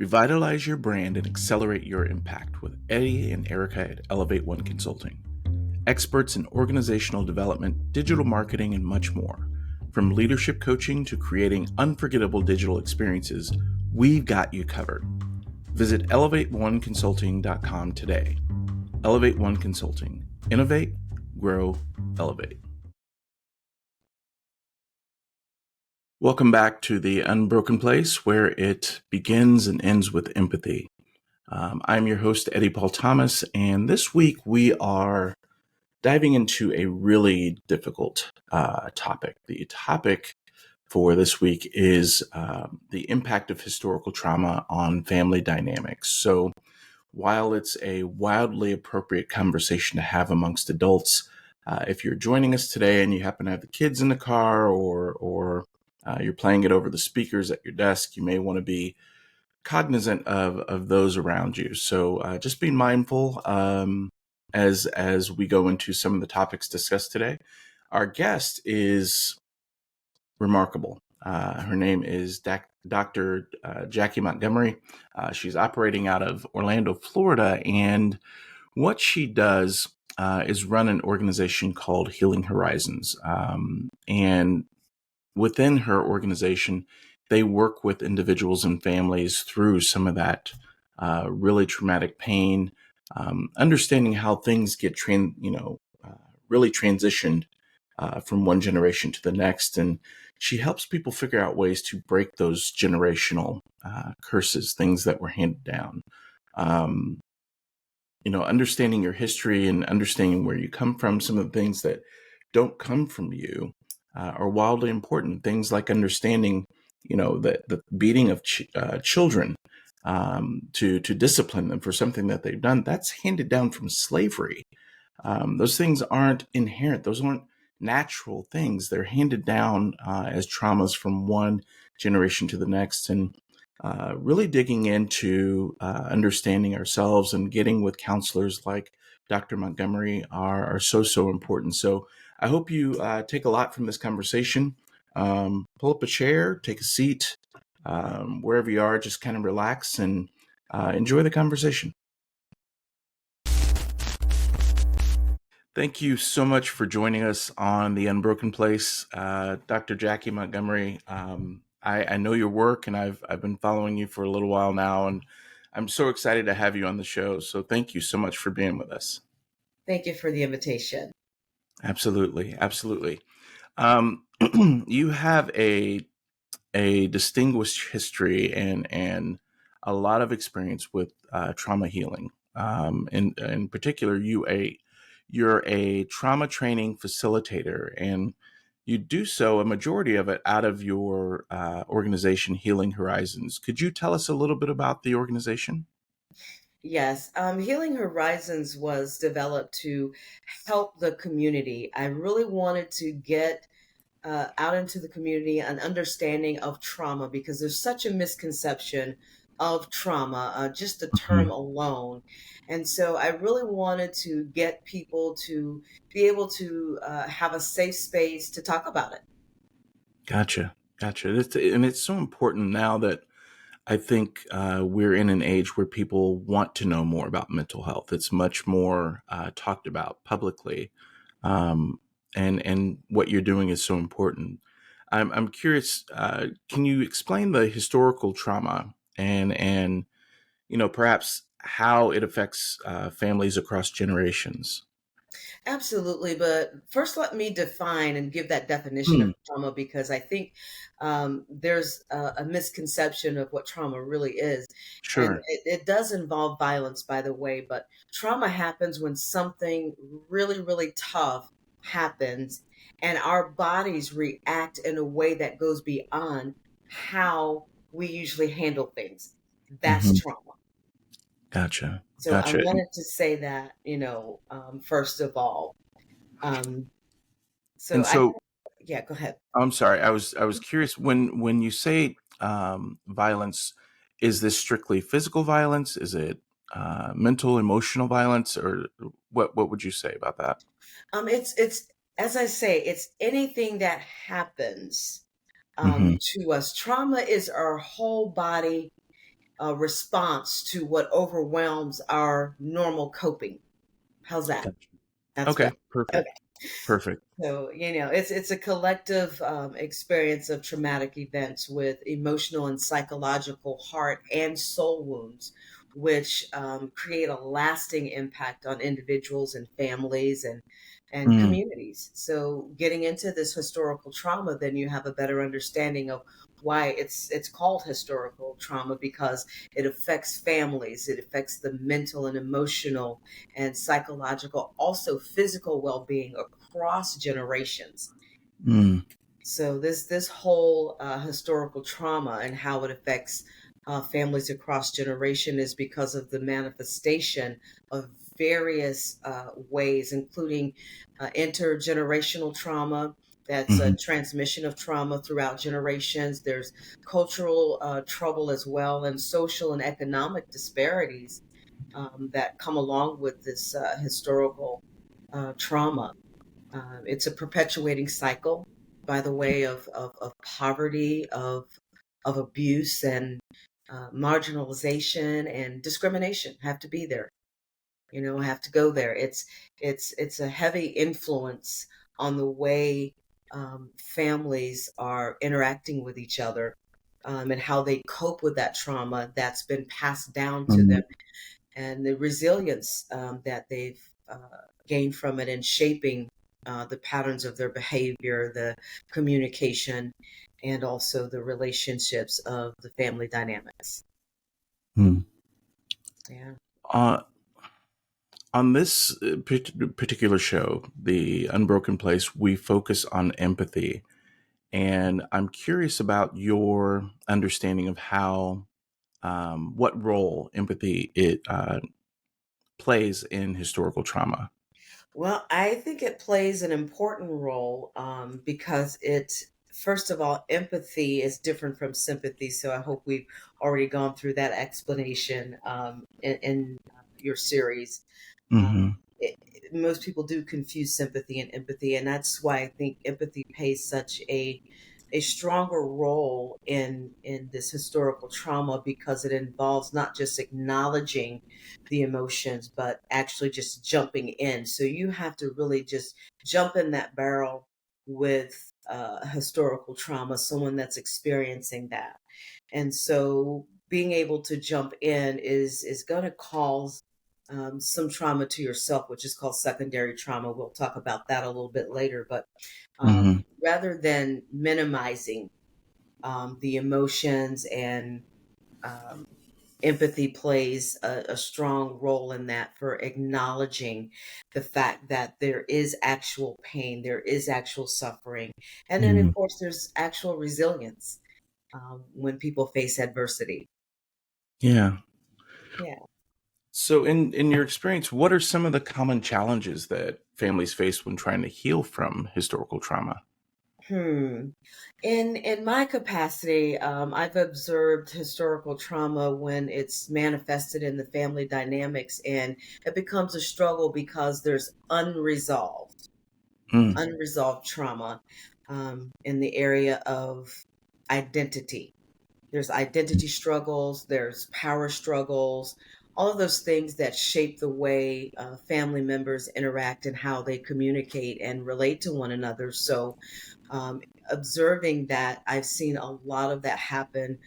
Revitalize your brand and accelerate your impact with Eddie and Erica at Elevate One Consulting. Experts in organizational development, digital marketing, and much more. From leadership coaching to creating unforgettable digital experiences, we've got you covered. Visit elevateoneconsulting.com today. Elevate One Consulting. Innovate, grow, elevate. Welcome back to the Unbroken Place, where it begins and ends with empathy. I'm your host, Eddie Paul Thomas, and this week we are diving into a really difficult topic. The topic for this week is the impact of historical trauma on family dynamics. So while it's a wildly appropriate conversation to have amongst adults, if you're joining us today and you happen to have the kids in the car or you're playing it over the speakers at your desk, you may want to be cognizant of those around you. So just be mindful as we go into some of the topics discussed today. Our guest is remarkable. Her name is Dr. Jackie Montgomery. She's operating out of Orlando, Florida, and what she does is run an organization called Healing Horizons. And within her organization, they work with individuals and families through some of that really traumatic pain, understanding how things get really transitioned from one generation to the next. And she helps people figure out ways to break those generational curses, things that were handed down. Understanding your history and understanding where you come from, some of the things that don't come from you are wildly important. Things like understanding, the beating of children to discipline them for something that they've done, that's handed down from slavery. Those things aren't inherent. Those aren't natural things. They're handed down as traumas from one generation to the next. And really digging into understanding ourselves and getting with counselors like Dr. Montgomery are so important. So I hope you take a lot from this conversation. Pull up a chair, take a seat, wherever you are, just kind of relax and enjoy the conversation. Thank you so much for joining us on The Unbroken Place. Dr. Jackie Montgomery, I know your work and I've been following you for a little while now, and I'm so excited to have you on the show. So thank you so much for being with us. Thank you for the invitation. Absolutely. You have a distinguished history and a lot of experience with trauma healing. In particular, you're a trauma training facilitator, and you do so, a majority of it, out of your organization, Healing Horizons. Could you tell us a little bit about the organization? Yes, Healing Horizons was developed to help the community. I really wanted to get out into the community an understanding of trauma because there's such a misconception of trauma, just the term Mhm. alone. And so I really wanted to get people to be able to have a safe space to talk about it. Gotcha. And it's so important now that I think we're in an age where people want to know more about mental health. It's much more talked about publicly, um, and what you're doing is so important. I'm curious. Can you explain the historical trauma and perhaps how it affects families across generations? Absolutely. But first, let me define and give that definition Hmm. of trauma because I think there's a misconception of what trauma really is. And Sure. it does involve violence, by the way, but trauma happens when something really, really tough happens and our bodies react in a way that goes beyond how we usually handle things. That's Hmm. trauma. Gotcha. So I Gotcha. wanted to say that, first of all. Um, so And I, so yeah, go ahead. I'm sorry. I was curious when you say violence, is this strictly physical violence? Is it mental, emotional violence, or what would you say about that? It's as I say, it's anything that happens Hmm. to us. Trauma is our whole body response to what overwhelms our normal coping. How's that? Gotcha. That's Okay, better. perfect. Okay. Perfect. So, it's a collective experience of traumatic events with emotional and psychological heart and soul wounds, which create a lasting impact on individuals and families and Mm, communities. So, getting into this historical trauma, then you have a better understanding of why it's called historical trauma, because it affects families, it affects the mental and emotional and psychological, also physical well-being across generations. mm, So this whole historical trauma and how it affects families across generation is because of the manifestation of various ways, including intergenerational trauma. That's a mhm, transmission of trauma throughout generations. There's cultural trouble as well, and social and economic disparities that come along with this historical trauma. It's a perpetuating cycle by the way of poverty, of abuse, and marginalization and discrimination have to be there. Have to go there. It's a heavy influence on the way families are interacting with each other, and how they cope with that trauma that's been passed down to them, mhm, and the resilience that they've gained from it, and shaping the patterns of their behavior, the communication, and also the relationships of the family dynamics. mm. Yeah. Uh, on this particular show, The Unbroken Place, we focus on empathy. And I'm curious about your understanding of how, what role empathy it plays in historical trauma. Well, I think it plays an important role because first of all, empathy is different from sympathy. So I hope we've already gone through that explanation in your series. Um, Hmm. Most people do confuse sympathy and empathy, and that's why I think empathy plays such a stronger role in this historical trauma, because it involves not just acknowledging the emotions, but actually just jumping in. So you have to really just jump in that barrel with historical trauma, someone that's experiencing that. And so being able to jump in is going to cause some trauma to yourself, which is called secondary trauma. We'll talk about that a little bit later. But Hmm. rather than minimizing the emotions, and um, empathy plays a strong role in that, for acknowledging the fact that there is actual pain, there is actual suffering, and then of Hmm. course there's actual resilience when people face adversity. Yeah. Yeah. So, in your experience, what are some of the common challenges that families face when trying to heal from historical trauma? Hmm. In my capacity, I've observed historical trauma when it's manifested in the family dynamics, and it becomes a struggle because there's Mm, unresolved trauma in the area of identity. There's identity struggles, there's power struggles, all of those things that shape the way family members interact and how they communicate and relate to one another. So, um, observing that, I've seen a lot of that happen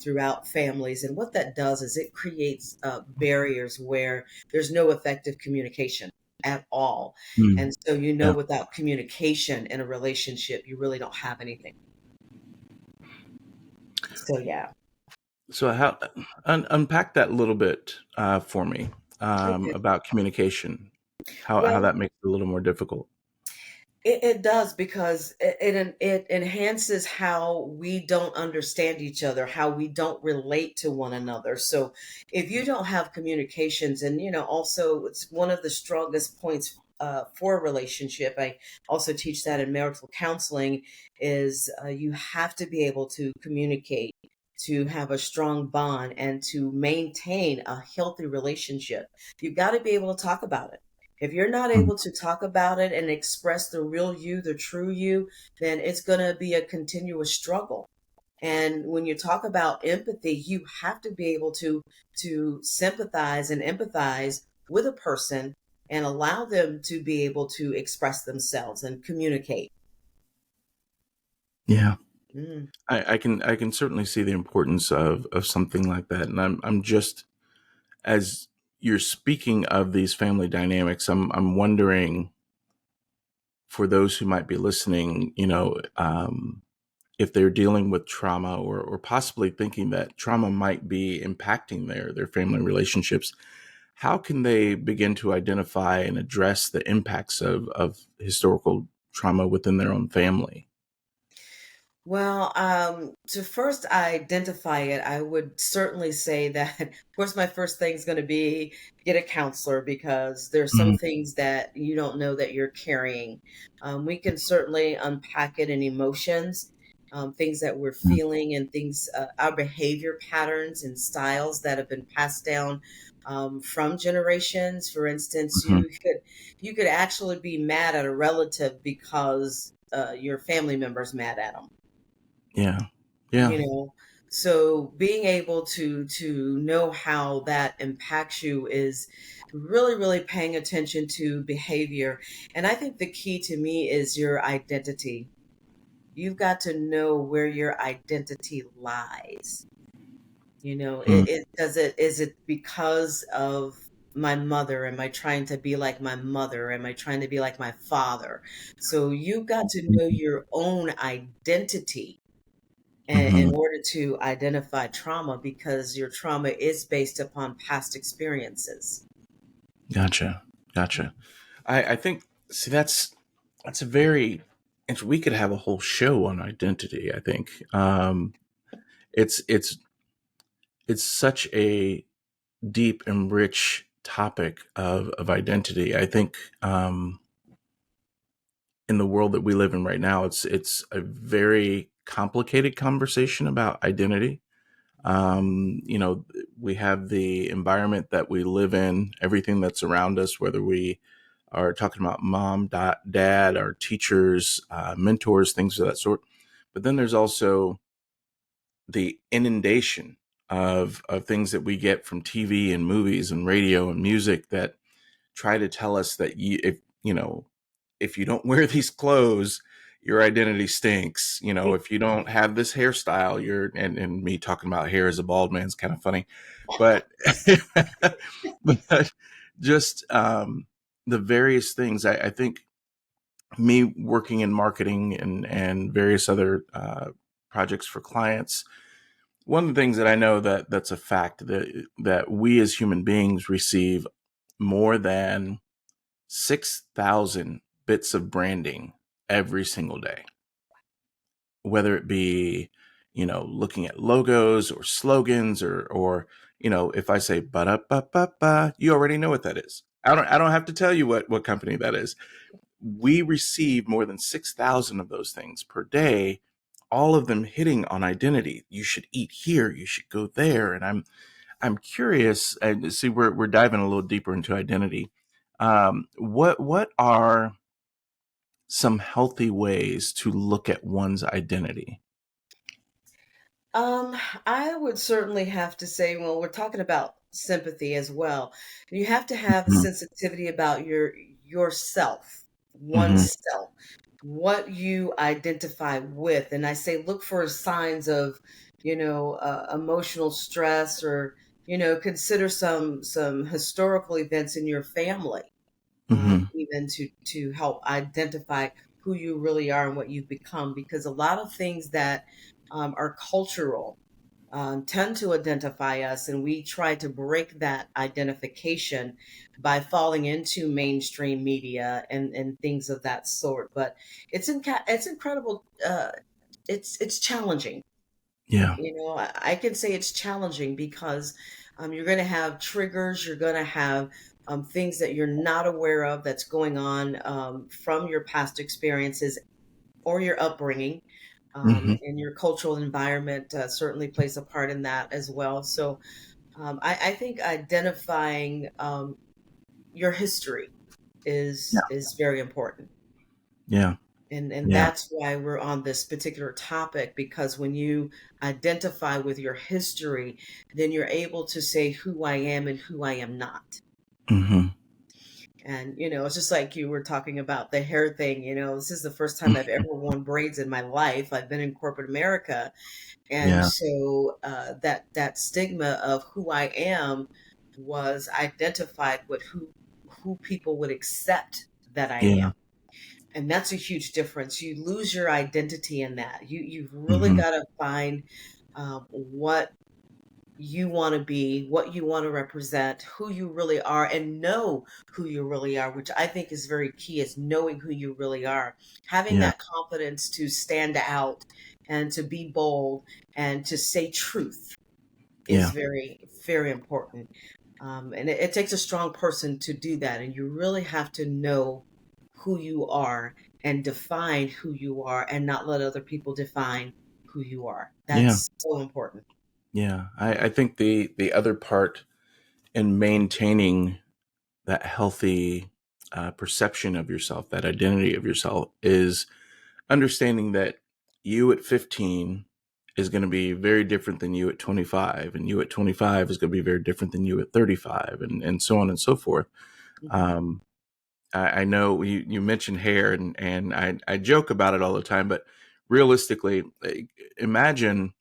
throughout families. And what that does is it creates barriers where there's no effective communication at all. mm, And so, yeah. without communication in a relationship, you really don't have anything. So, yeah. So, how unpack that a little bit for me Okay. about communication, how Well, that makes it a little more difficult. it does, because it enhances how we don't understand each other, how we don't relate to one another. So if you don't have communications, and also it's one of the strongest points for a relationship. I also teach that in marital counseling, is you have to be able to communicate, to have a strong bond, and to maintain a healthy relationship. You've got to be able to talk about it. If you're not Mm, able to talk about it and express the real you, the true you, then it's going to be a continuous struggle. And when you talk about empathy, you have to be able to sympathize and empathize with a person and allow them to be able to express themselves and communicate. Yeah. Mm. I can certainly see the importance of something like that. And I'm just, as you're speaking of these family dynamics, I'm wondering, for those who might be listening, if they're dealing with trauma, or possibly thinking that trauma might be impacting their family relationships, how can they begin to identify and address the impacts of historical trauma within their own family? Well, to first identify it, I would certainly say that, of course, my first thing is going to be get a counselor because there's some Hmm. things that you don't know that you're carrying. We can certainly unpack it in emotions, things that we're feeling, and things, our behavior patterns and styles that have been passed down from generations. For instance, Hmm. you could actually be mad at a relative because your family member's mad at them, Yeah. Yeah. you know. So being able to know how that impacts you is really paying attention to behavior. And I think the key to me is your identity. You've got to know where your identity lies. Mm. Is it because of my mother? Am I trying to be like my mother? Am I trying to be like my father? So you've got to know your own identity in Hmm. order to identify trauma, because your trauma is based upon past experiences. Gotcha. Gotcha. I think, see, that's a very, and we could have a whole show on identity. I think it's it's it's such a deep and rich topic of identity. I think in the world that we live in right now, it's a very complicated conversation about identity. You know, we have the environment that we live in, everything that's around us, whether we are talking about mom, dad, our teachers, mentors, things of that sort. But then there's also the inundation of things that we get from TV and movies and radio and music that try to tell us that if you don't wear these clothes, your identity stinks. If you don't have this hairstyle, and me talking about hair as a bald man is kind of funny, but but just the various things. I think, me working in marketing and various other projects for clients, one of the things that I know that's a fact, that we as human beings receive more than 6,000 bits of branding every single day, whether it be, looking at logos or slogans, or if I say ba da ba ba ba, you already know what that is. I don't have to tell you what company that is. We receive more than 6,000 of those things per day, all of them hitting on identity. You should eat here, you should go there. And I'm curious, and see, we're diving a little deeper into identity. What are some healthy ways to look at one's identity? Um, I would certainly have to say, well, we're talking about sympathy as well. You have to have Hmm. sensitivity about yourself, Hmm. oneself, what you identify with. And I say look for signs of, emotional stress, or consider some historical events in your family, Hmm. even to help identify who you really are and what you've become. Because a lot of things that are cultural tend to identify us, and we try to break that identification by falling into mainstream media and things of that sort. But it's incredible. It's challenging. Yeah. I can say it's challenging because you're going to have triggers, you're going to have things that you're not aware of that's going on from your past experiences or your upbringing. Hmm. And your cultural environment certainly plays a part in that as well. So I think identifying your history Yeah. is very important. Yeah. And Yeah. that's why we're on this particular topic, because when you identify with your history, then you're able to say who I am and who I am not. Hmm. And, it's just like you were talking about the hair thing. This is the first time I've ever worn braids in my life. I've been in corporate America. And Yeah. so that stigma of who I am was identified with who people would accept that I Yeah. am. And that's a huge difference. You lose your identity in that. You've really Hmm. got to find what you want to be, what you want to represent, who you really are, and know who you really are, which I think is very key, is knowing who you really are. Having Yeah. that confidence to stand out and to be bold and to say truth is Yeah. very, very important. And it takes a strong person to do that. And you really have to know who you are and define who you are and not let other people define who you are. Yeah. That's so important. Yeah. I think the other part in maintaining that healthy perception of yourself, that identity of yourself, is understanding that you at 15 is going to be very different than you at 25, and you at 25 is going to be very different than you at 35, and so on and so forth. Mhm. Um, I know you mentioned hair, and I joke about it all the time, but realistically, imagine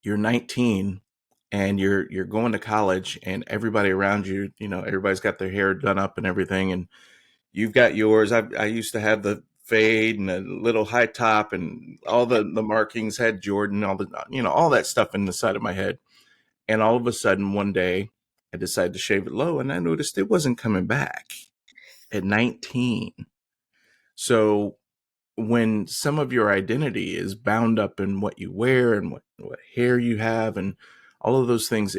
you're 19 and you're going to college, and everybody around you, everybody's got their hair done up and everything, and you've got yours. I used to have the fade and a little high top, and all the markings had Jordan, all the all that stuff in the side of my head. And all of a sudden, one day, I decided to shave it low, and I noticed it wasn't coming back at 19. So when some of your identity is bound up in what you wear and what hair you have and all of those things,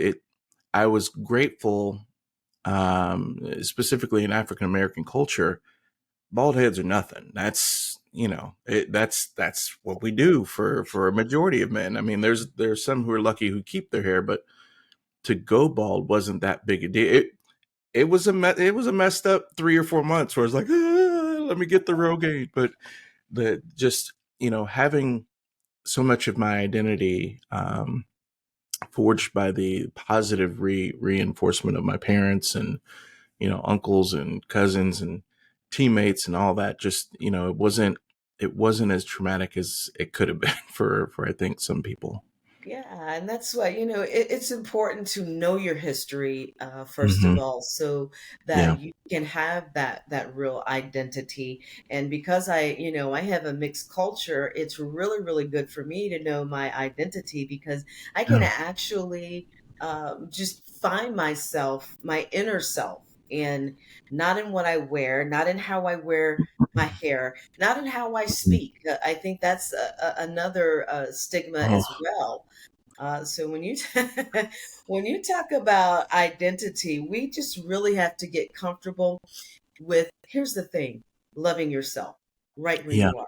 I was grateful, specifically in African American culture. Bald heads are nothing. That's what we do for a majority of men. I mean, there's some who are lucky who keep their hair, but to go bald wasn't that big a deal. It was a messed up 3 or 4 months where I was like, let me get the Rogaine. But the just having so much of my identity forged by the positive reinforcement of my parents and uncles and cousins and teammates and all that, just it wasn't as traumatic as it could have been for I think some people. Yeah, and that's why, it's important to know your history, first of Hmm. all, so Yeah. that you can have that real identity. And because I have a mixed culture, it's really, really good for me to know my identity, because I can Yeah. actually just find myself, my inner self, in not in what I wear, not in how I wear my hair, not in how I speak. I think that's another stigma Oh, as well. So when you when you talk about identity, we just really have to get comfortable with, here's the thing, loving yourself right where yeah. you are,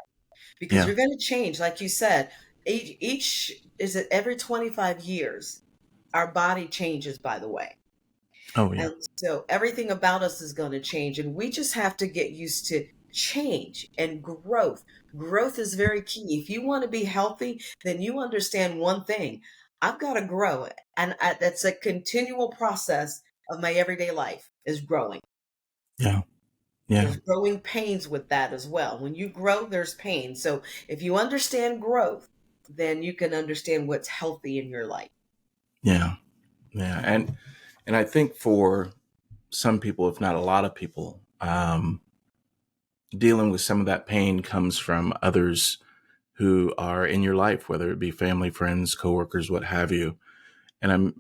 because Yeah. you're going to change, like you said. Each is it every 25 years our body changes, by the way. Oh, yeah. And so everything about us is going to change, and we just have to get used to change and growth. Growth is very key. If you want to be healthy, then you understand one thing: I've got to grow. And that's a continual process of my everyday life, is growing. Yeah. Yeah. There's growing pains with that as well. When you grow, there's pain. So if you understand growth, then you can understand what's healthy in your life. Yeah. Yeah. And I think for some people, if not a lot of people, dealing with some of that pain comes from others who are in your life, whether it be family, friends, coworkers, what have you. And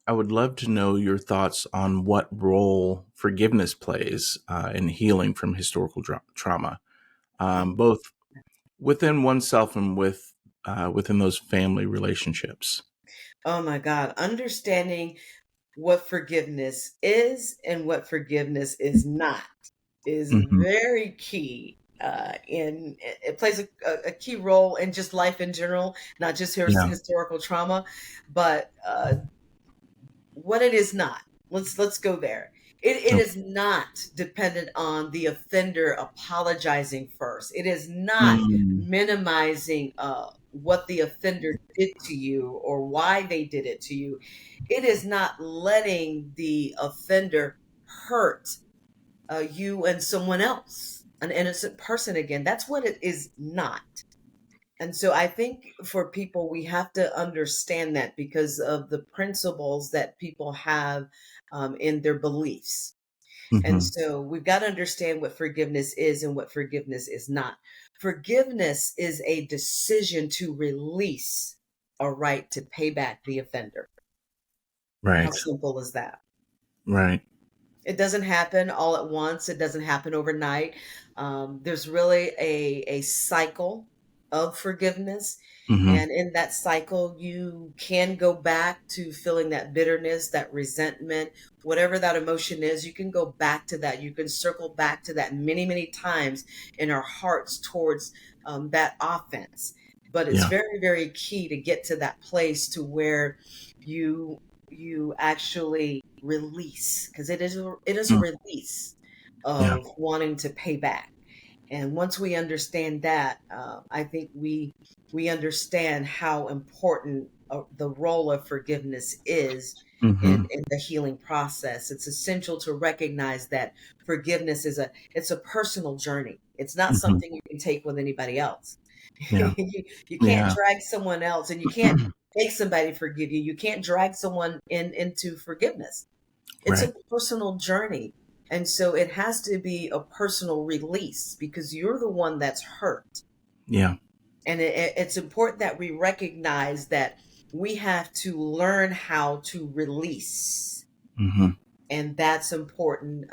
I would love to know your thoughts on what role forgiveness plays in healing from historical trauma, both within oneself and within those family relationships. Oh my God. Understanding what forgiveness is and what forgiveness is not is Hmm. very key. In it plays a key role in just life in general, not just Yeah. historical trauma, but what it is not. Let's go there. It Okay. is not dependent on the offender apologizing first. It is not Mm, minimizing what the offender did to you or why they did it to you. It is not letting the offender hurt you and someone else, an innocent person again. That's what it is not. And so I think for people, we have to understand that because of the principles that people have in their beliefs. And hmm. so we've got to understand what forgiveness is and what forgiveness is not. Forgiveness is a decision to release a right to pay back the offender. How Right. simple is that? Right. It doesn't happen all at once. It doesn't happen overnight. There's really a cycle of forgiveness. Hmm. And in that cycle, you can go back to feeling that bitterness, that resentment, whatever that emotion is. You can go back to that. You can circle back to that many, many times in our hearts towards that offense. But it's Yeah. very, very key to get to that place to where you you actually release, because it is a Mm, release yeah. of wanting to pay back. And once we understand that, I think we understand how important the role of forgiveness is Hmm. in the healing process. It's essential to recognize that forgiveness it's a personal journey. It's not Hmm. something you can take with anybody else. Yeah. You can't Yeah. drag someone else, and you can't make somebody forgive you. You can't drag someone into forgiveness. It's Right. a personal journey. And so it has to be a personal release because you're the one that's hurt. Yeah. And it's important that we recognize that we have to learn how to release. Hmm. And that's important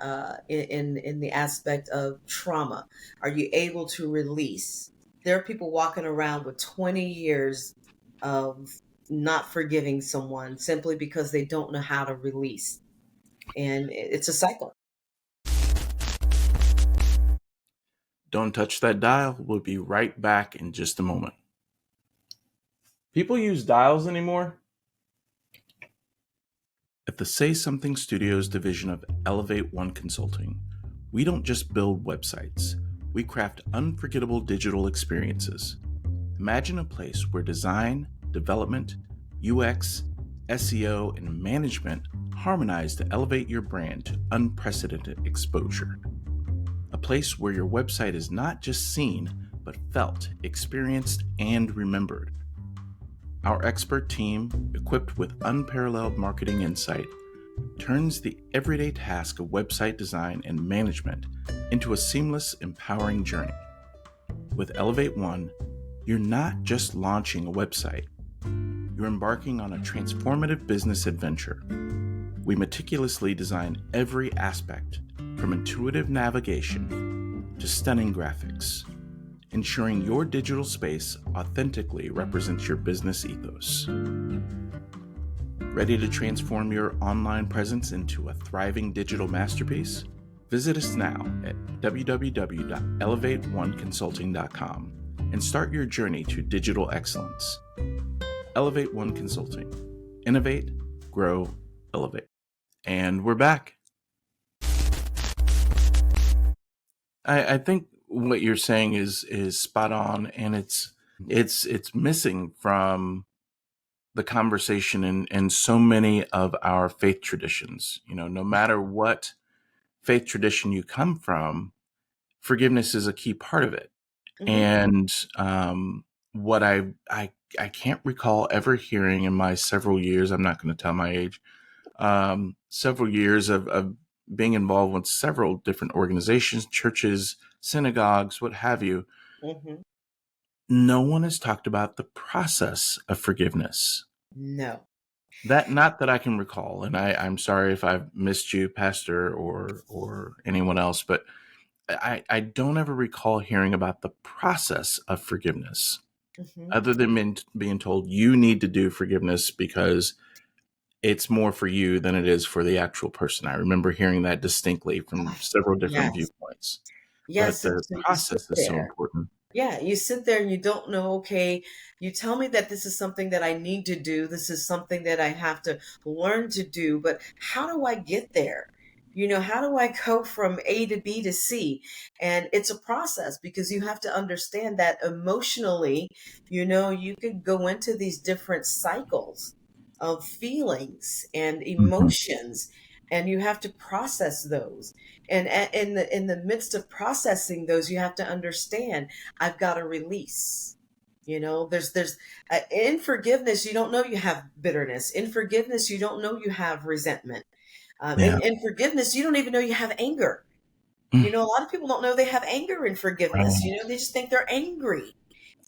in the aspect of trauma. Are you able to release? There are people walking around with 20 years of not forgiving someone simply because they don't know how to release. And it's a cycle. Don't touch that dial. We'll be right back in just a moment. People use dials anymore? At the Say Something Studios division of Elevate One Consulting, we don't just build websites, we craft unforgettable digital experiences. Imagine a place where design, development, UX, SEO, and management harmonize to elevate your brand to unprecedented exposure. A place where your website is not just seen, but felt, experienced, and remembered. Our expert team, equipped with unparalleled marketing insight, turns the everyday task of website design and management into a seamless, empowering journey. With Elevate One, you're not just launching a website, you're embarking on a transformative business adventure. We meticulously design every aspect, from intuitive navigation to stunning graphics, ensuring your digital space authentically represents your business ethos. Ready to transform your online presence into a thriving digital masterpiece? Visit us now at www.elevateoneconsulting.com and start your journey to digital excellence. Elevate One Consulting. Innovate, grow, elevate. And we're back. I think what you're saying is spot on, and it's missing from the conversation in so many of our faith traditions. You know, no matter what faith tradition you come from, forgiveness is a key part of it. Hmm. And what I can't recall ever hearing in my several years. I'm not going to tell my age. Several years of being involved with several different organizations, churches, synagogues, what have you. Hmm. No one has talked about the process of forgiveness. No. That not that I can recall, and I'm sorry if I've missed you, Pastor, or anyone else, but I don't ever recall hearing about the process of forgiveness, Hmm. other than being told you need to do forgiveness because it's more for you than it is for the actual person. I remember hearing that distinctly from several different Yes. viewpoints, but Yes. And the so you sit process is so there. important. Yeah, you sit there and you don't know, okay, you tell me that this is something that I need to do. This is something that I have to learn to do, but how do I get there? How do I go from A to B to C? And it's a process because you have to understand that emotionally, you could go into these different cycles of feelings and Hmm. emotions, and you have to process those. And in the midst of processing those, you have to understand I've got to release. There's in forgiveness, you don't know you have bitterness. In forgiveness, you don't know you have resentment. Yeah. In forgiveness, you don't even know you have anger. Mm. A lot of people don't know they have anger in forgiveness. Right. They just think they're angry.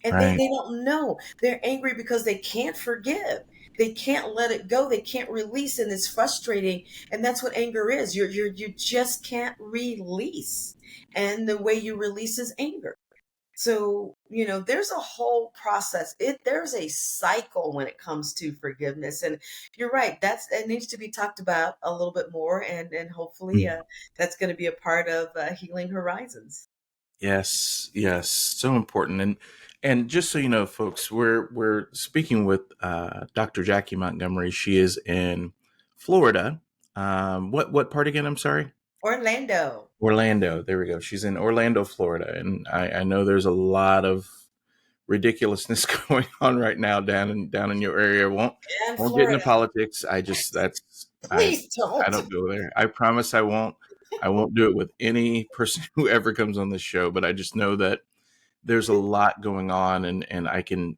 And Right. they don't know. They're angry because they can't forgive. They can't let it go. They can't release, and it's frustrating. And that's what anger is. You just can't release. And the way you release is anger. So, there's a whole process. There's a cycle when it comes to forgiveness. And you're right, it needs to be talked about a little bit more, and hopefully Mm. that's going to be a part of Healing Horizons. Yes, yes, so important. And just so you know, folks, we're speaking with Dr. Jackie Montgomery. She is in Florida. What part again? I'm sorry. Orlando. Orlando. There we go. She's in Orlando, Florida, and I know there's a lot of ridiculousness going on right now down in your area. And Won't get into Florida. politics. I just that's Please I don't. don't go there. I promise I won't. I won't do it with any person who ever comes on this show. But I just know that there's a lot going on, and I can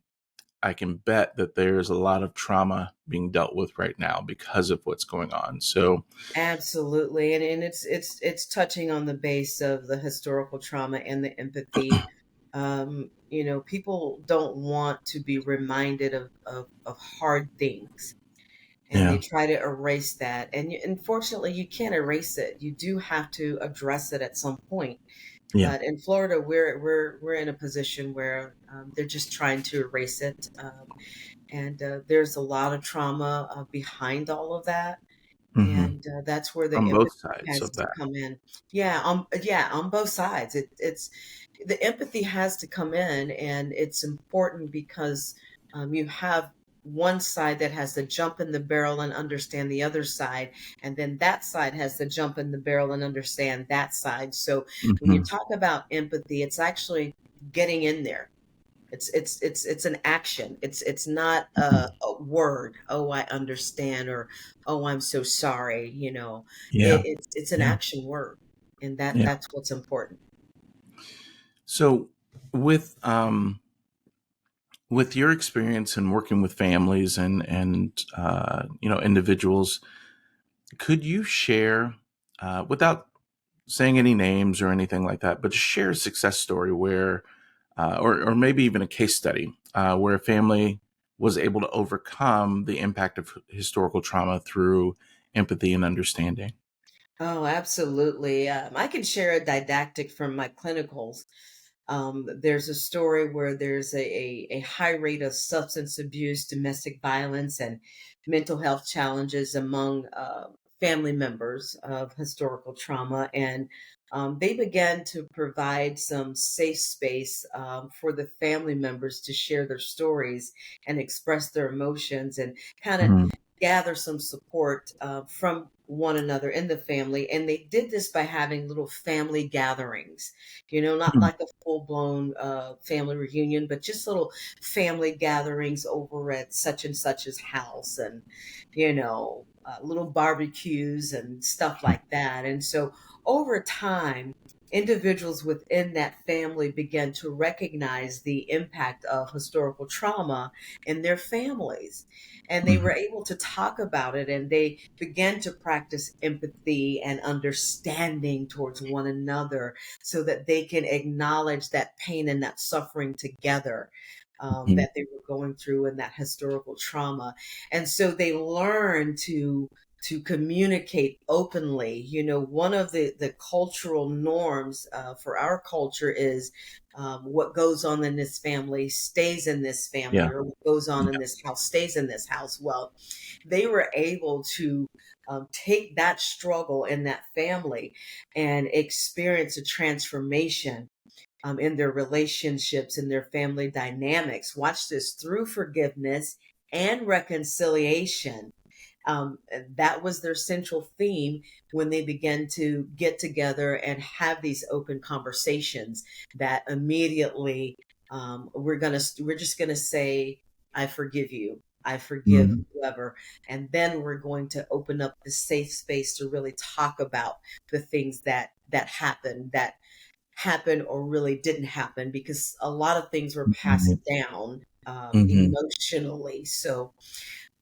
bet that there's a lot of trauma being dealt with right now because of what's going on. So Absolutely. And it's touching on the base of the historical trauma and the empathy. People don't want to be reminded of hard things, and they yeah, try to erase that. And unfortunately, you can't erase it. You do have to address it at some point. yeah, But in Florida, we're in a position where they're just trying to erase it, and there's a lot of trauma behind all of that, hmm, and that's where the on both empathy sides has of to that. come in. Yeah, on both sides. It's the empathy has to come in, and it's important because you have one side that has to jump in the barrel and understand the other side, and then that side has to jump in the barrel and understand that side. So when you Hmm. talk about empathy, it's actually getting in there. It's an action. It's not Hmm. a word. Oh, I understand, or oh, I'm so sorry. Yeah, It's an yeah, action word, and yeah. that's what's important. So with with your experience in working with families and individuals, could you share without saying any names or anything like that, but just share a success story where, or maybe even a case study where a family was able to overcome the impact of historical trauma through empathy and understanding? Oh, absolutely. I can share a didactic from my clinicals. There's a story where there's a high rate of substance abuse, domestic violence, and mental health challenges among family members of historical trauma. And they began to provide some safe space for the family members to share their stories and express their emotions and kind of Mhm. gather some support from one another in the family. And they did this by having little family gatherings, not Mhm. like a full blown family reunion, but just little family gatherings over at such and such's house, and, little barbecues and stuff like that. And so over time, individuals within that family began to recognize the impact of historical trauma in their families, and they were Mhm. able to talk about it, and they began to practice empathy and understanding towards one another so that they can acknowledge that pain and that suffering together, Mhm. that they were going through in that historical trauma. And so they learn to communicate openly. One of the cultural norms for our culture is what goes on in this family stays in this family, Yeah. or what goes on in Yeah. this house stays in this house. Well, they were able to take that struggle in that family and experience a transformation in their relationships, in their family dynamics. Watch this, through forgiveness and reconciliation. And that was their central theme when they began to get together and have these open conversations. That immediately, we're just gonna say, "I forgive you. I forgive Mhm. whoever," and then we're going to open up the safe space to really talk about the things that happened or really didn't happen, because a lot of things were passed Mhm. down Mhm. emotionally. So,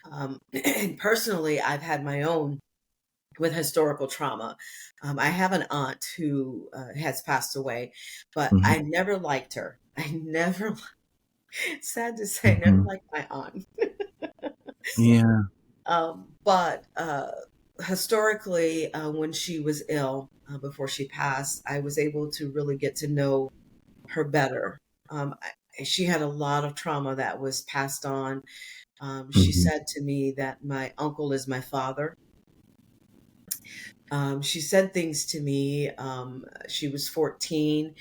and personally, I've had my own with historical trauma. I have an aunt who has passed away, but Mhm. I never liked her. I never, sad to say, I never Mhm. liked my aunt. Yeah. But historically, when she was ill, before she passed, I was able to really get to know her better. She had a lot of trauma that was passed on. She Mhm. said to me that my uncle is my father. She said things to me. She was 14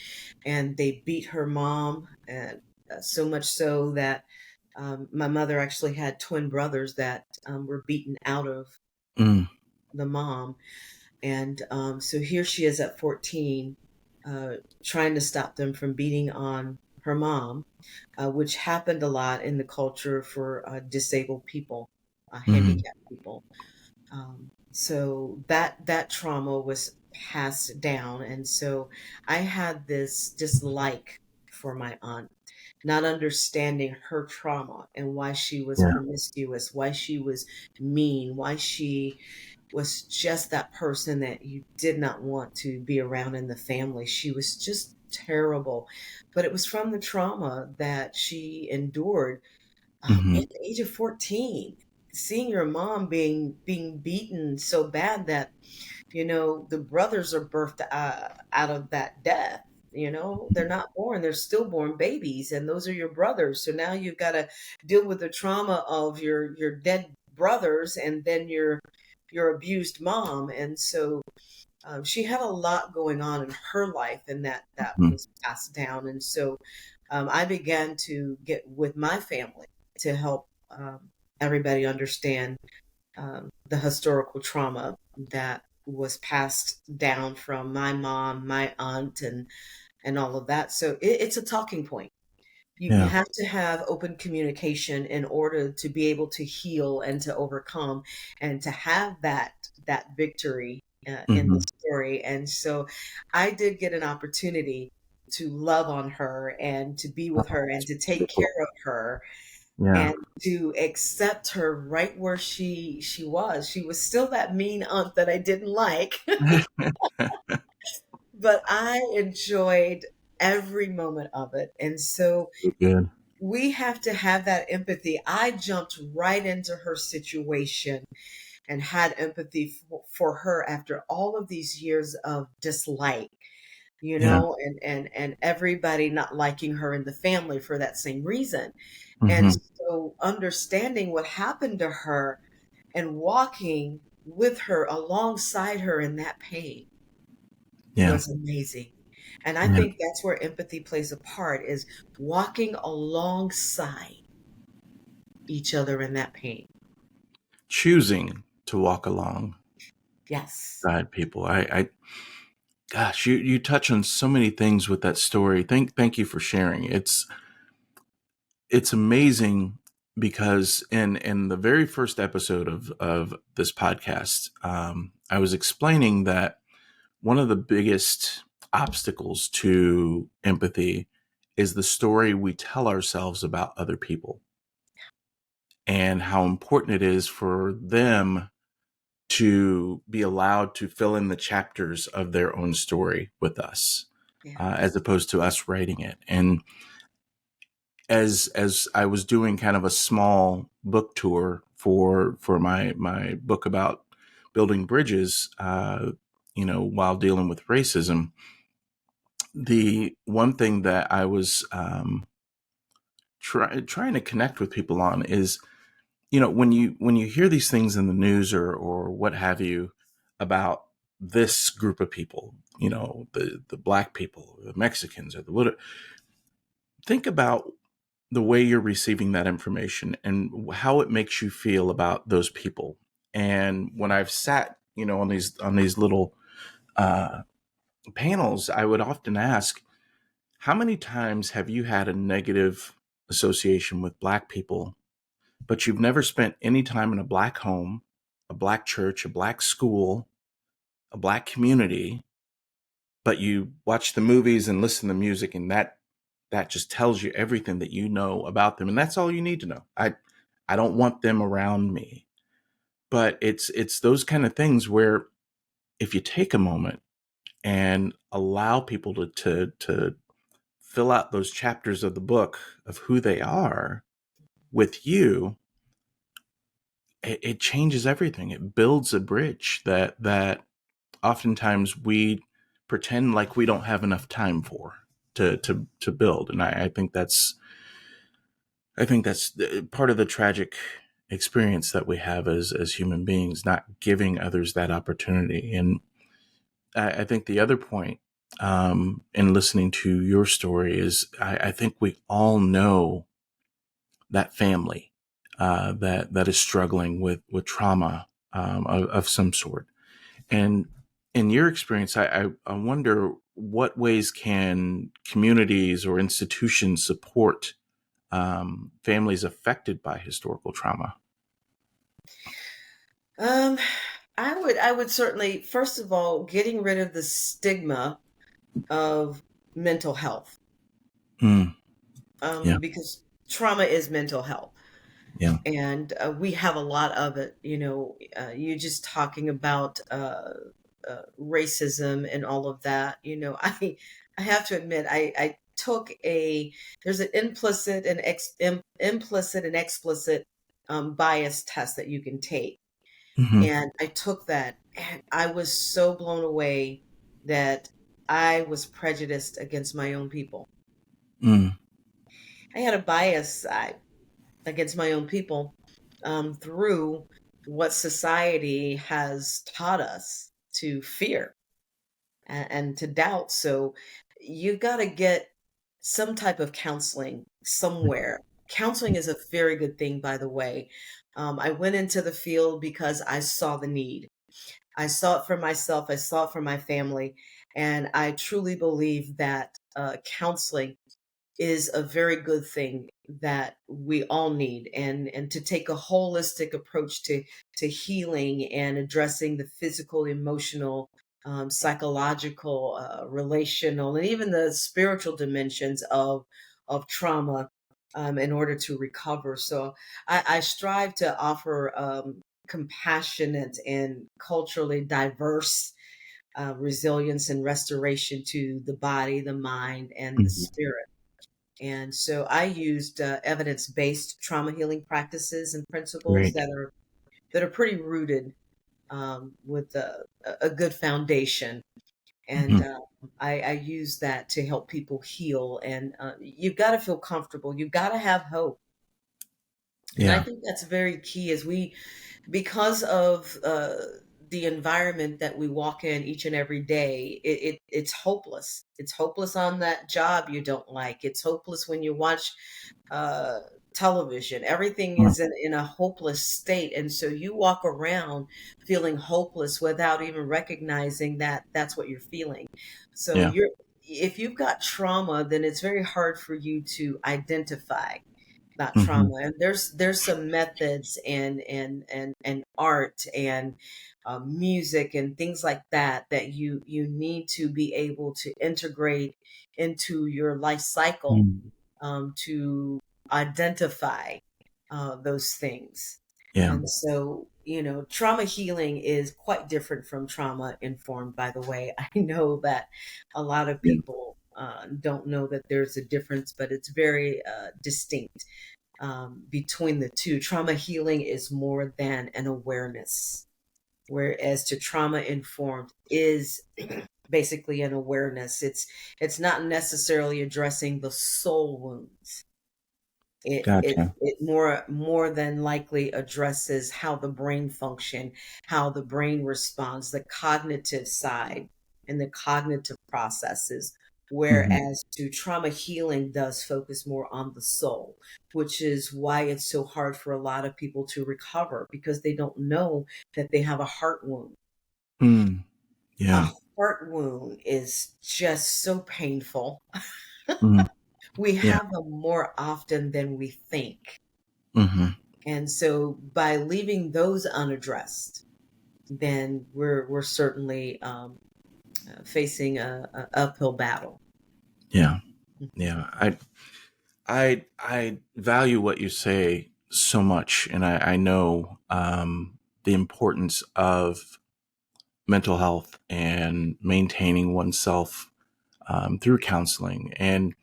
and they beat her mom, and so much so that my mother actually had twin brothers that were beaten out of Mm. the mom. And so here she is at 14, uh, trying to stop them from beating on her mom, which happened a lot in the culture for disabled people, Mhm. handicapped people. So that trauma was passed down, and so I had this dislike for my aunt, not understanding her trauma and why she was Yeah. promiscuous, why she was mean, why she was just that person that you did not want to be around in the family. She was just terrible. But it was from the trauma that she endured Mhm. at the age of 14. Seeing your mom being beaten so bad that, the brothers are birthed out of that death. They're not born, they're stillborn babies, and those are your brothers. So now you've got to deal with the trauma of your dead brothers, and then your abused mom. And so she had a lot going on in her life, and that Mhm. was passed down. And so I began to get with my family to help everybody understand the historical trauma that was passed down from my mom, my aunt, and all of that. So it's a talking point. You Yeah. have to have open communication in order to be able to heal and to overcome and to have that victory in the Mhm. story. And so I did get an opportunity to love on her and to be Oh, with her and that's to take beautiful. care of her Yeah. and to accept her right where she was. She was still that mean aunt that I didn't like, but I enjoyed every moment of it. And so Good. we have to have that empathy. I jumped right into her situation and had empathy for her after all of these years of dislike, Yeah. and everybody not liking her in the family for that same reason. And Mhm. so understanding what happened to her and walking with her alongside her in that pain Yeah. was amazing. And I Yeah. think that's where empathy plays a part, is walking alongside each other in that pain. Choosing to walk alongside Yes. people. Gosh, you touch on so many things with that story. Thank you for sharing. It's amazing because in the very first episode of this podcast, I was explaining that one of the biggest obstacles to empathy is the story we tell ourselves about other people, and how important it is for them to be allowed to fill in the chapters of their own story with us, as Yes. opposed to us writing it. And as I was doing kind of a small book tour for my book about building bridges, while dealing with racism, the one thing that I was trying to connect with people on is, when you hear these things in the news or what have you about this group of people, the black people, or the Mexicans, or the what, think about the way you're receiving that information and how it makes you feel about those people. And when I've sat, on these little uh, panels, I would often ask, how many times have you had a negative association with Black people, but you've never spent any time in a Black home, a Black church, a Black school, a Black community, but you watch the movies and listen to music, and that just tells you everything that you know about them, and that's all you need to know. I don't want them around me. But it's those kind of things where if you take a moment and allow people to fill out those chapters of the book of who they are with you, it changes everything. It builds a bridge that oftentimes we pretend like we don't have enough time for to build. And I think that's part of the tragic experience that we have as human beings, not giving others that opportunity. And I think the other point in listening to your story is I think we all know that family that is struggling with trauma of some sort. And in your experience, I wonder what ways can communities or institutions support families affected by historical trauma? Um, I would certainly, first of all, getting rid of the stigma of mental health, Mm, yeah, because trauma is mental health. yeah. And we have a lot of it. You just talking about racism and all of that. I have to admit, I took there's an implicit and explicit bias test that you can take, Hmm. and I took that, and I was so blown away that I was prejudiced against my own people. Mm, I had a bias against my own people, through what society has taught us to fear and to doubt. So you've got to get some type of counseling somewhere. Counseling is a very good thing, by the way. I went into the field because I saw the need. I saw it for myself, I saw it for my family, and I truly believe that counseling is a very good thing that we all need, and to take a holistic approach to healing and addressing the physical, emotional, psychological, relational, and even the spiritual dimensions of trauma, in order to recover. So I strive to offer compassionate and culturally diverse resilience and restoration to the body, the mind, and the mhm. spirit. And so I used evidence-based trauma healing practices and principles Great. that are pretty rooted, with a good foundation. And Mhm. I use that to help people heal. And you've got to feel comfortable. You've got to have hope. And I Yeah. think that's very key as we because of the environment that we walk in each and every day. It's hopeless. It's hopeless on that job you don't like. It's hopeless when you watch uh, television. Everything Mm, is in a hopeless state, and so you walk around feeling hopeless without even recognizing that that's what you're feeling. So yeah. you're if you've got trauma, then it's very hard for you to identify about Hmm. trauma. And there's some methods and art and music and things like that that you need to be able to integrate into your life cycle, Mm, to identify those things. yeah. And so, trauma healing is quite different from trauma informed, by the way. I know that a lot of Yeah. people don't know that there's a difference, but it's very distinct, between the two. Trauma healing is more than an awareness, whereas to trauma informed is basically an awareness. It's not necessarily addressing the soul wounds. It Gotcha. it more than likely addresses how the brain function, how the brain responds, the cognitive side and the cognitive processes Hmm. whereas to trauma healing does focus more on the soul, which is why it's so hard for a lot of people to recover because they don't know that they have a heart wound. Mm. A Yeah. heart wound is just so painful. Hmm. We Yeah. have them more often than we think. Hmm. And so by leaving those unaddressed, then we're certainly facing a uphill battle. Yeah. Mhm. Yeah. I value what you say so much, and I know the importance of mental health and maintaining oneself through counseling and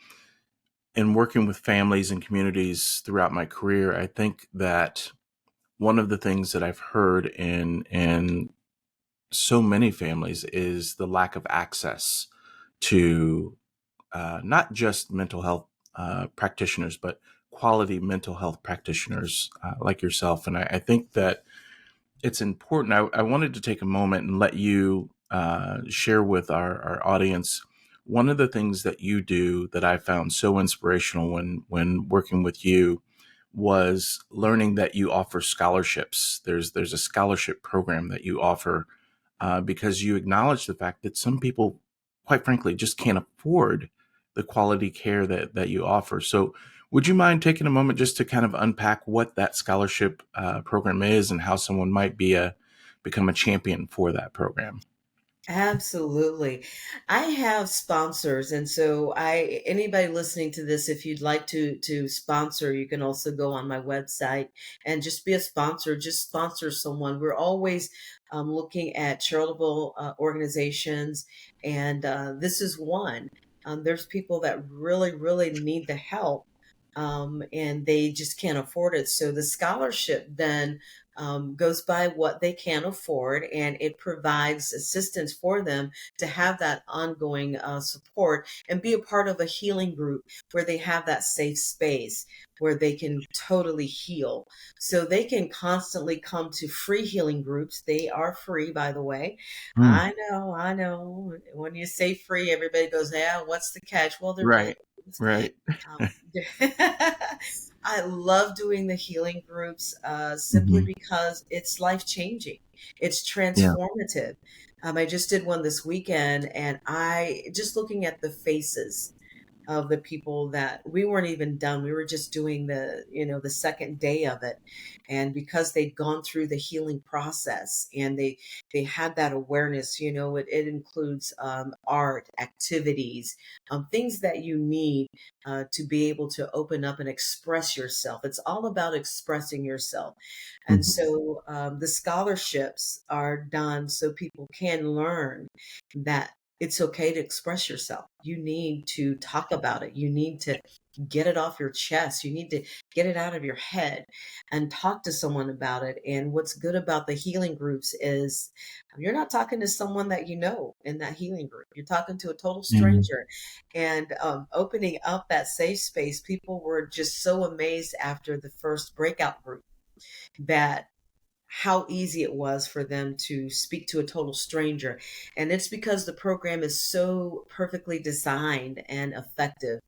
working with families and communities throughout my career. I think that one of the things that I've heard in so many families is the lack of access to not just mental health practitioners, but quality mental health practitioners like yourself. And I think that it's important. I wanted to take a moment and let you share with our audience one of the things that you do that I found so inspirational when working with you was learning that you offer scholarships. There's a scholarship program that you offer because you acknowledge the fact that some people, quite frankly, just can't afford the quality care that you offer. So, would you mind taking a moment just to kind of unpack what that scholarship program is and how someone might become a champion for that program? Absolutely. I have sponsors, and so I anybody listening to this, if you'd like to sponsor, you can also go on my website and just be a sponsor. Just sponsor someone. We're always looking at charitable organizations, and this is one. There's people that really, really need the help, and they just can't afford it. So the scholarship then goes by what they can afford, and it provides assistance for them to have that ongoing support and be a part of a healing group where they have that safe space where they can totally heal. So they can constantly come to free healing groups. They are free, by the way. Mm, I know. When you say free, everybody goes, yeah, what's the catch? Well, they're really right, right. um, I love doing the healing groups simply Hmm. because it's life changing. It's Yeah, transformative. I just did one this weekend, and I just looking at the faces of the people that we weren't even done. We were just doing the second day of it. And because they'd gone through the healing process and they had that awareness, it includes art, activities, things that you need to be able to open up and express yourself. It's all about expressing yourself. And hmm, so the scholarships are done so people can learn that it's okay to express yourself. You need to talk about it. You need to get it off your chest. You need to get it out of your head and talk to someone about it. And what's good about the healing groups is you're not talking to someone that you know in that healing group. You're talking to a total yeah, stranger. And opening up that safe space, people were just so amazed after the first breakout group that how easy it was for them to speak to a total stranger. And it's because the program is so perfectly designed and effective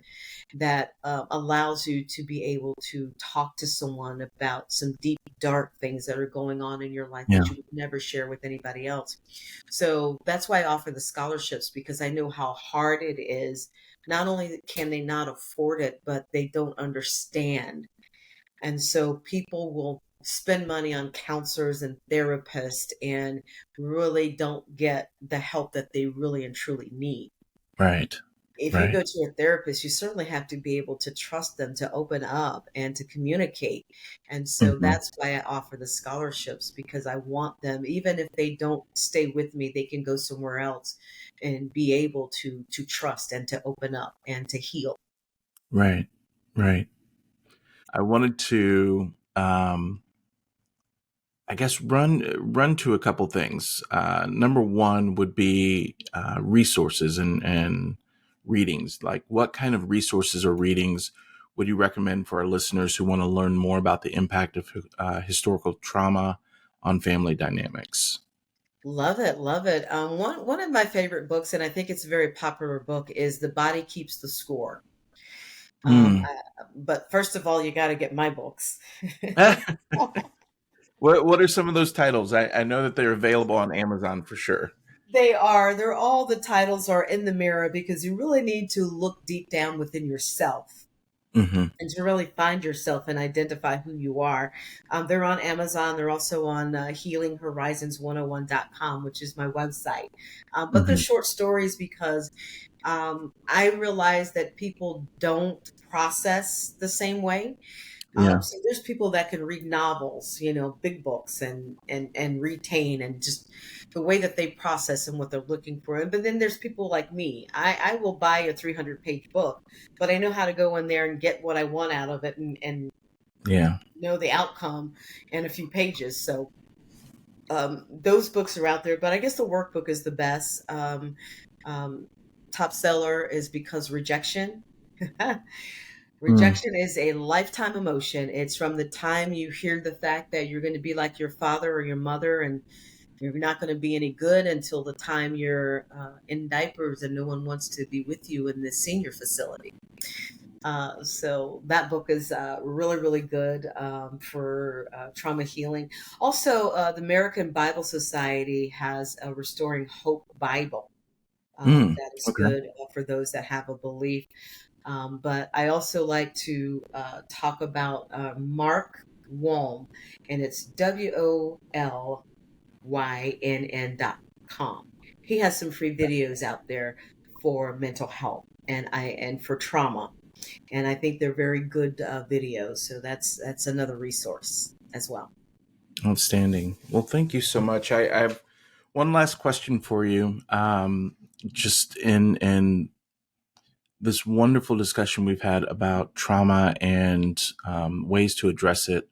that allows you to be able to talk to someone about some deep, dark things that are going on in your life that yeah. you would never share with anybody else. So that's why I offer the scholarships because I know how hard it is. Not only can they not afford it, but they don't understand, and so people will spend money on counselors and therapists and really don't get the help that they really and truly need. Right, If you right. go to a therapist, you certainly have to be able to trust them to open up and to communicate. And so Hmm. that's why I offer the scholarships because I want them, even if they don't stay with me, they can go somewhere else and be able to trust and to open up and to heal. Right, right. I wanted to I guess run to a couple things. Number one would be resources and readings. Like, what kind of resources or readings would you recommend for our listeners who want to learn more about the impact of historical trauma on family dynamics? Love it, love it. One of my favorite books, and I think it's a very popular book, is "The Body Keeps the Score." Mm. But first of all, you got to get my books. What are some of those titles? I know that they're available on Amazon for sure. They are. They're all the titles are in the mirror because you really need to look deep down within yourself Hmm. and to really find yourself and identify who you are. They're on Amazon. They're also on healinghorizons101.com, which is my website. But they're Hmm. short stories because I realize that people don't process the same way. Yeah, So there's people that can read novels, big books and retain and just the way that they process and what they're looking for. But then there's people like me. I will buy a 300-page book, but I know how to go in there and get what I want out of it and yeah. know the outcome in a few pages. So those books are out there, but I guess the workbook is the best. Um, Top seller is Because Rejection. Mm. Rejection is a lifetime emotion. It's from the time you hear the fact that you're going to be like your father or your mother and you're not going to be any good until the time you're in diapers and no one wants to be with you in the senior facility. So that book is really, really good for trauma healing. Also, the American Bible Society has a Restoring Hope Bible. Mm. That is Okay. good for those that have a belief. But I also like to talk about Mark Wolynn, and it's WOLYNN.com. He has some free videos out there for mental health and for trauma, and I think they're very good videos. So that's another resource as well. Outstanding. Well, thank you so much. I have one last question for you. Just in this wonderful discussion we've had about trauma and ways to address it,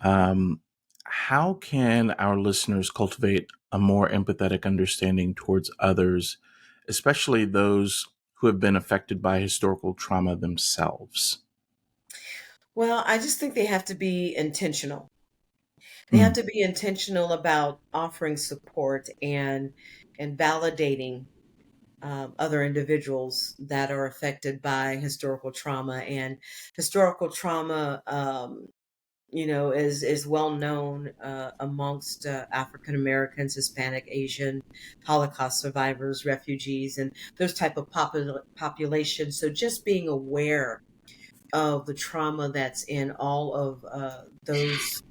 um, how can our listeners cultivate a more empathetic understanding towards others, especially those who have been affected by historical trauma themselves? Well, I just think they have to be intentional. They have Mm. to be intentional about offering support and validating other individuals that are affected by historical trauma. And historical trauma, is well known amongst African Americans, Hispanic, Asian, Holocaust survivors, refugees, and those type of populations. So just being aware of the trauma that's in all of those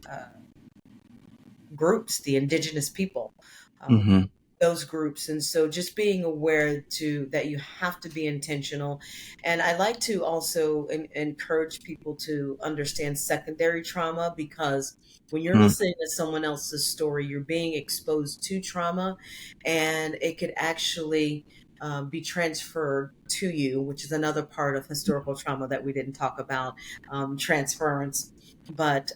groups, the indigenous people, um, Hmm. those groups. And so just being aware to that you have to be intentional. And I like to also encourage people to understand secondary trauma because when you're Mm. listening to someone else's story, you're being exposed to trauma and it could actually be transferred to you, which is another part of historical trauma that we didn't talk about, transference. But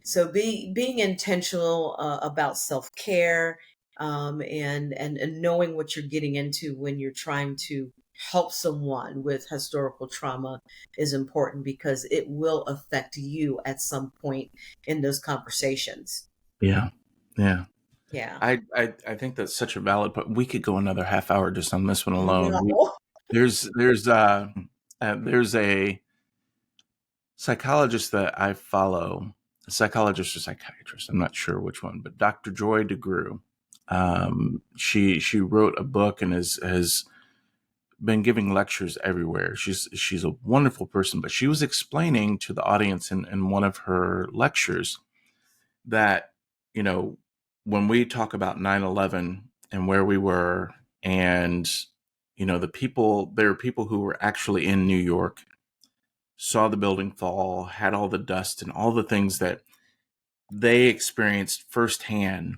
so being intentional about self care and knowing what you're getting into when you're trying to help someone with historical trauma is important because it will affect you at some point in those conversations. Yeah. Yeah. Yeah. I think that's such a valid point. We could go another half hour just on this one I alone. know. There's a psychologist that I follow, a psychologist or psychiatrist, I'm not sure which one, but Dr. Joy DeGruy. She wrote a book and has been giving lectures everywhere. She's a wonderful person, but she was explaining to the audience in one of her lectures that, you know, when we talk about 9/11 and where we were, and, there are people who were actually in New York, saw the building fall, had all the dust and all the things that they experienced firsthand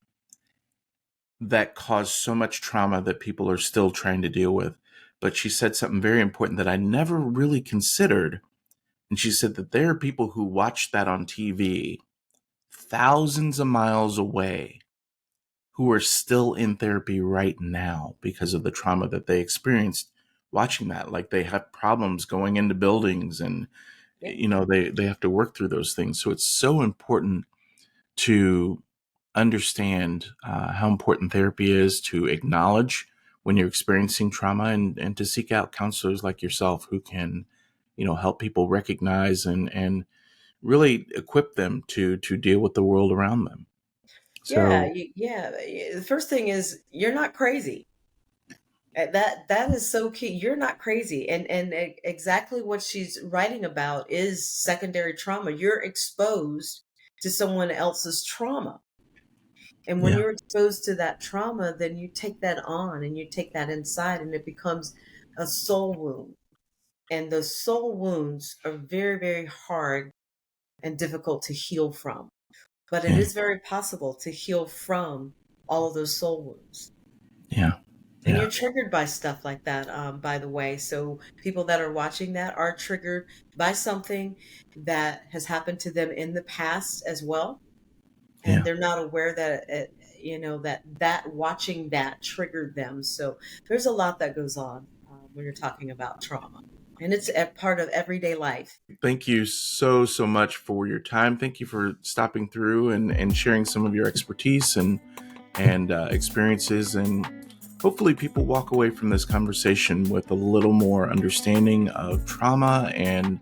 that caused so much trauma that people are still trying to deal with. But she said something very important that I never really considered. And she said that there are people who watch that on TV thousands of miles away who are still in therapy right now because of the trauma that they experienced watching that. Like they have problems going into buildings and, Yeah. they have to work through those things. So it's so important to understand how important therapy is, to acknowledge when you're experiencing trauma, and to seek out counselors like yourself who can, help people recognize and really equip them to deal with the world around them. Yeah, So, the first thing is you're not crazy. That is so key. You're not crazy, and exactly what she's writing about is secondary trauma. You're exposed to someone else's trauma, and when yeah, you're exposed to that trauma, then you take that on and you take that inside, and it becomes a soul wound. And those soul wounds are very, very hard and difficult to heal from. But it yeah, is very possible to heal from all of those soul wounds. yeah, And you're yeah, triggered by stuff like that, by the way. So people that are watching that are triggered by something that has happened to them in the past as well. And yeah. they're not aware that that watching that triggered them. So there's a lot that goes on when you're talking about trauma, and it's a part of everyday life. Thank you so much for your time. Thank you for stopping through and sharing some of your expertise and experiences. And hopefully, people walk away from this conversation with a little more understanding of trauma and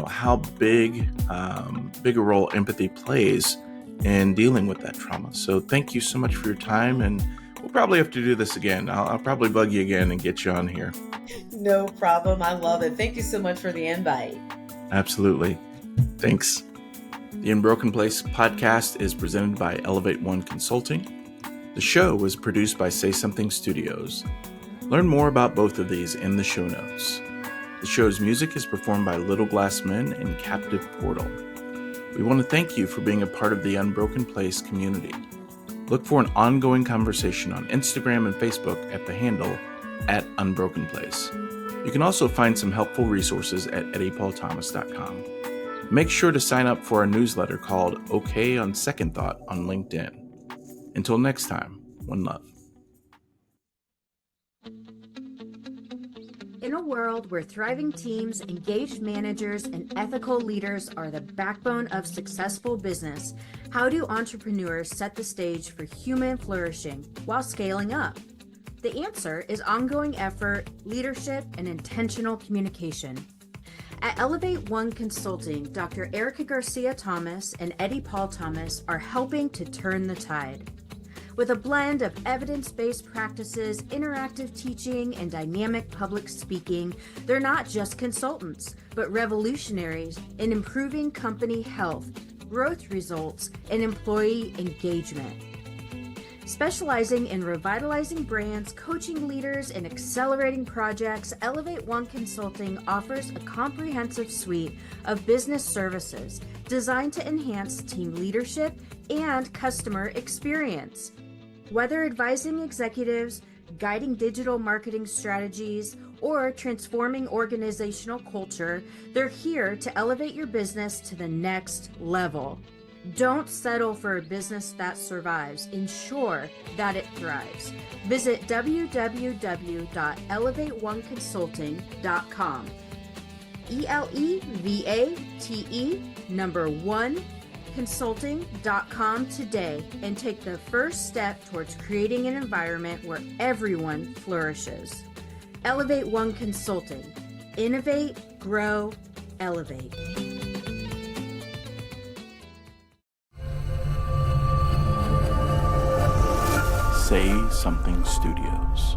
how big a role empathy plays in dealing with that trauma. So, thank you so much for your time, and we'll probably have to do this again. I'll probably bug you again and get you on here. No problem. I love it. Thank you so much for the invite. Absolutely. Thanks. The Unbroken Place podcast is presented by Elevate One Consulting. The show was produced by Say Something Studios. Learn more about both of these in the show notes. The show's music is performed by Little Glass Men and Captive Portal. We want to thank you for being a part of the Unbroken Place community. Look for an ongoing conversation on Instagram and Facebook at the handle @UnbrokenPlace. You can also find some helpful resources at eddiepaulthomas.com. Make sure to sign up for our newsletter called OK on Second Thought on LinkedIn. Until next time, one love. In a world where thriving teams, engaged managers, and ethical leaders are the backbone of successful business, how do entrepreneurs set the stage for human flourishing while scaling up? The answer is ongoing effort, leadership, and intentional communication. At Elevate One Consulting, Dr. Erica Garcia Thomas and Eddie Paul Thomas are helping to turn the tide. With a blend of evidence-based practices, interactive teaching, and dynamic public speaking, they're not just consultants, but revolutionaries in improving company health, growth results, and employee engagement. Specializing in revitalizing brands, coaching leaders, and accelerating projects, Elevate One Consulting offers a comprehensive suite of business services designed to enhance team leadership and customer experience. Whether advising executives, guiding digital marketing strategies, or transforming organizational culture, they're here to elevate your business to the next level. Don't settle for a business that survives. Ensure that it thrives. Visit www.elevateoneconsulting.com. ELEVATE 1consulting.com today and take the first step towards creating an environment where everyone flourishes. Elevate One Consulting. Innovate, grow, elevate. Say Something Studios.